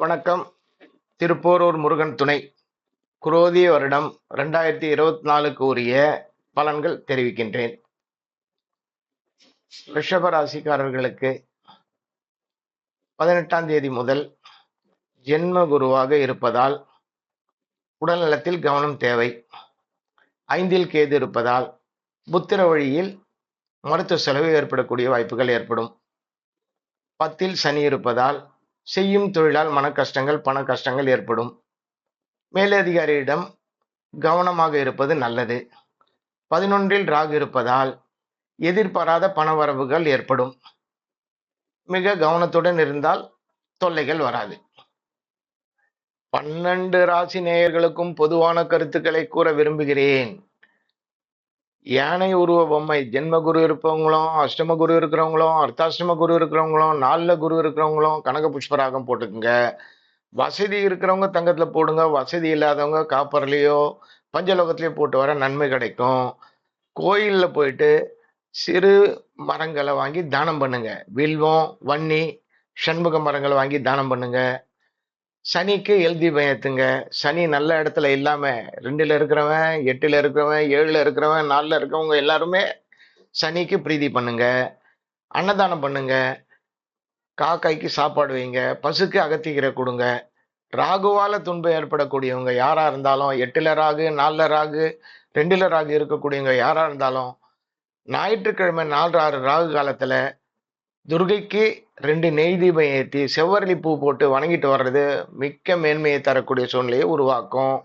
வணக்கம். திருப்போரூர் முருகன் துணை. குரோதி வருடம் 2024க்கு உரிய பலன்கள் தெரிவிக்கின்றேன். ரிஷப ராசிக்காரர்களுக்கு 18ஆம் தேதி முதல் ஜென்ம குருவாக இருப்பதால் உடல்நலத்தில் கவனம் தேவை. 5ல் கேது இருப்பதால் புத்திர வழியில் மருத்துவ செலவு ஏற்படக்கூடிய வாய்ப்புகள் ஏற்படும். 10ல் சனி இருப்பதால் செய்யும் தொழிலால் மன கஷ்டங்கள், பண கஷ்டங்கள் ஏற்படும். மேலதிகாரியிடம் கவனமாக இருப்பது நல்லது. 11ல் ராகு இருப்பதால் எதிர்பாராத பணவரவுகள் ஏற்படும். மிக கவனத்துடன் இருந்தால் தொல்லைகள் வராது. 12 ராசி நேயர்களுக்கும் பொதுவான கருத்துக்களை கூற விரும்புகிறேன். யானை உருவ பொம்மை ஜென்ம குரு இருப்பவங்களும், அஷ்டம குரு இருக்கிறவங்களும், அர்த்தாஷ்டம குரு இருக்கிறவங்களும், 4ல குரு இருக்கிறவங்களும் கனக புஷ்பராகம் போட்டுக்குங்க. வசதி இருக்கிறவங்க தங்கத்துல போடுங்க. வசதி இல்லாதவங்க காப்பர்லயோ பஞ்சலோகத்திலயோ போட்டு வர நன்மை கிடைக்கும். கோயில்ல போயிட்டு சிறு மரங்களை வாங்கி தானம் பண்ணுங்க. வில்வம், வன்னி, சண்முக மரங்களை வாங்கி தானம் பண்ணுங்க. சனிக்கு எல் தீபம் ஏத்துங்க. சனி நல்ல இடத்துல இல்லாம 2ல இருக்கிறவன், 8ல இருக்கிறவன், 7ல இருக்கிறவன், 4ல இருக்கிறவங்க எல்லாருமே சனிக்கு பிரீதி பண்ணுங்க. அன்னதானம் பண்ணுங்க. காக்காய்க்கு சாப்பாடு வைங்க. பசுக்கு அகத்திக்கீரை கொடுங்க. ராகுவால துன்பம் ஏற்படக்கூடியவங்க யாரா இருந்தாலும், 8ல ராகு, 4ல ராகு, 2ல ராகு இருக்கக்கூடியவங்க யாரா இருந்தாலும், ஞாயிற்றுக்கிழமை 4, 6 ராகு காலத்துல துர்கைக்கு 2 நெய் தீபம் ஏற்றி செவ்வரளி பூ போட்டு வணங்கிட்டு வர்றது மிக்க மேன்மையை தரக்கூடிய சூழ்நிலையை உருவாக்கும்.